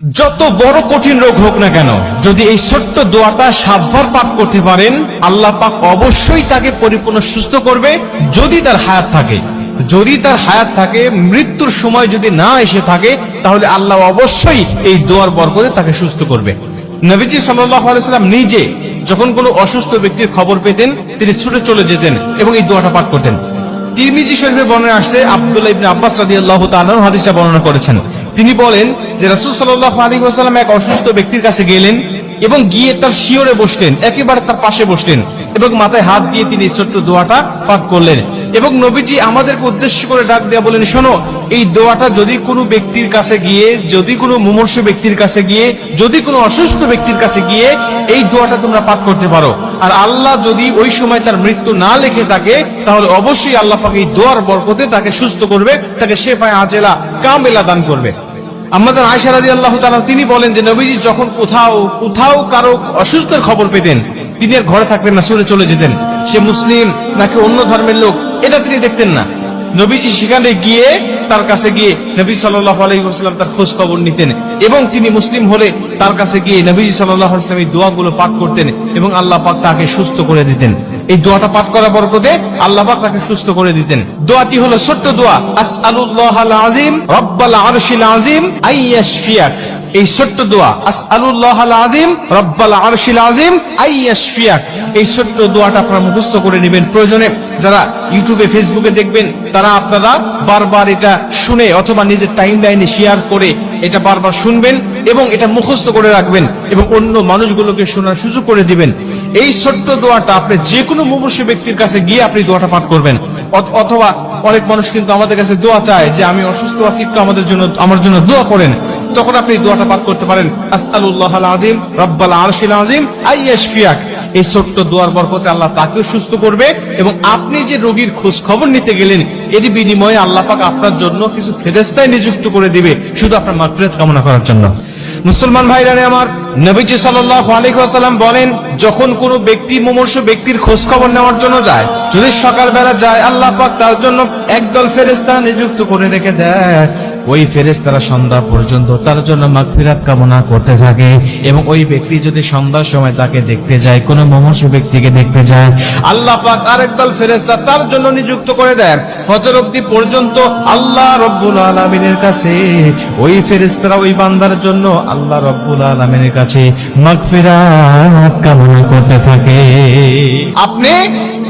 যত বড় কঠিন রোগ হোক না কেন, যদি এই ছোট্ট দোয়াটা 7 বার পাঠ করতে পারেন, আল্লাহ পাক অবশ্যই তাকে পরিপূর্ণ সুস্থ করবে। যদি তার হায়াত থাকে, মৃত্যুর সময় যদি না এসে থাকে, তাহলে আল্লাহ অবশ্যই এই দোয়ার বরকতে তাকে সুস্থ করবে। নবীজি সাল্লাল্লাহু আলাইহি ওয়াসাল্লাম নিজে যখন কোনো অসুস্থ ব্যক্তির খবর পেতেন, তিনি ছুটে চলে যেতেন এবং এই দোয়াটা পাঠ করতেন। তিরমিজি শরীফে বর্ণনা আসছে, আব্দুল্লাহ ইবনে আব্বাস রাদিয়াল্লাহু তাআলা হাদিসটা বর্ণনা করেছেন। তিনি বলেন যে রাসূল সাল্লাল্লাহু আলাইহি ওয়াসাল্লাম এক অসুস্থ ব্যক্তির কাছে গেলেন এবং গিয়ে তার শিয়রে বসলেন, একেবারে তার পাশে বসলেন এবং মাথায় হাত দিয়ে তিনি ছোট্ট দোয়াটা পাঠ করলেন। এবং নবীজি আমাদেরকে উদ্দেশ্য করে ডাক দেয়া বলেন, শোনো, এই দোয়াটা যদি কোনো ব্যক্তির কাছে গিয়ে, যদি কোনো মুমূর্ষু ব্যক্তির কাছে গিয়ে, যদি কোনো অসুস্থ ব্যক্তির কাছে গিয়ে এই দোয়াটা তোমরা পাঠ করতে পারো, আর আল্লাহ যদি ওই সময় তার মৃত্যু না লিখে থাকে, তাহলে অবশ্যই আল্লাহ পাক এই দোয়ার বরকতে তাকে সুস্থ করবে, তাকে শেফায়ে আজেলা কামেলা দান করবে। আম্মাজান আয়েশা রাদিয়াল্লাহু তাআলা তিনি বলেন যে নবীজি যখন কোথাও কারো অসুস্থের খবর পেতেন, তিনি আর ঘরে থাকতেন না, ছুটে চলে যেতেন। সে মুসলিম নাকি অন্য ধর্মের লোক, এটা তিনি দেখতেন না। নবীজি সেখানে গিয়ে, তার কাছে গিয়ে নবী সাল্লাল্লাহু আলাইহি ওয়াসাল্লাম তার খোঁজ খবর নিতেন এবং তিনি মুসলিম হলে তার কাছে গিয়ে নবীজি সাল্লাল্লাহু আলাইহি ওয়াসাল্লাম এই দোয়াগুলো পাঠ করতেন এবং আল্লাহ পাক তাকে সুস্থ করে দিতেন। এই দোয়াটা পাঠ করার বরকতে আল্লাহ পাক তাকে সুস্থ করে দিতেন। দোয়াটি হলো ছোট্ট দোয়া, আসআলুল্লাহাল আযীম রব্বাল আরশিল আযীম আইয়াশফিয়াক। এই ছোট্ট দোয়া, আসআলুল্লাহাল আযীম রব্বাল আরশিল আযীম আইয়াশফিয়াক, এই ছোট্ট দোয়াটা আপনারা মুখস্থ করে নেবেন। প্রয়োজনে যারা ইউটিউবে ফেসবুকে দেখবেন, তারা আপনারা বারবার এটা শুনে অথবা নিজের টাইমলাইনে শেয়ার করে এটা বারবার শুনবেন এবং এটা মুখস্থ করে রাখবেন এবং অন্য মানুষগুলোকে শোনার সুযোগ করে দিবেন। এই ছোট্ট দোয়াটা আপনি যে কোনো মুমূর্ষু ব্যক্তির কাছে গিয়ে আপনি দোয়াটা পাঠ করবেন। অথবা অনেক মানুষ কিন্তু আমাদের কাছে দোয়া চায় যে আমি অসুস্থ আছি, একটু আমার জন্য দোয়া করেন। তখন আপনি দোয়াটা পাঠ করতে পারেন, আসআলুল্লাহাল আযীম রব্বাল আরশিল আযীম আইয়াশফিয়াক। এই ছোট্ট দোয়ার বরকতে আল্লাহ তাকেও সুস্থ করবে এবং আপনি যে রোগীর খোঁজ খবর নিতে গেলেন, এর বিনিময়ে আল্লাহ পাক আপনার জন্য কিছু ফেরেশতা নিযুক্ত করে দিবে, শুধু আপনার মাগফিরাত কামনা করার জন্য। মুসলমান ভাইরা আমার, নবীজি সাল্লাল্লাহু আলাইহি ওয়াসাল্লাম বলেন, যখন কোনো ব্যক্তি মুমূর্ষু ব্যক্তির খোঁজ খবর নেওয়ার জন্য যায়, যদি সকালবেলা যায়, আল্লাহ পাক তার জন্য একদল ফেরেশতা নিযুক্ত করে রেখে দেয়। ওই ফেরেশতারা সন্ধ্যা পর্যন্ত তার জন্য মাগফিরাত কামনা করতে থাকে এবং ওই ব্যক্তি যদি সন্ধ্যার সময় তাকে দেখতে যায়, কোনো মুমূর্ষু ব্যক্তিকে দেখতে যায়, আল্লাহ পাক আরেক দল ফেরেশতা তার জন্য নিযুক্ত করে দেয়। ফজর অবধি পর্যন্ত আল্লাহ রব্বুল আলামিনের কাছে ওই ফেরেশতারা ওই বান্দার জন্য আল্লাহ রব্বুল আলামিনের কাছে মাগফিরাত কামনা করতে থাকে। আপনি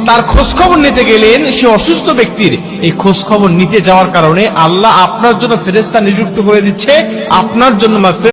তার খোঁজ খবর নিতে গেলেন, সে অসুস্থ ব্যক্তির এই খোঁজ খবর নিতে যাওয়ার কারণে আল্লাহ আপনার জন্য ফেরেশতা নিযুক্ত করে দিচ্ছে, আপনার জন্য মাগফিরাত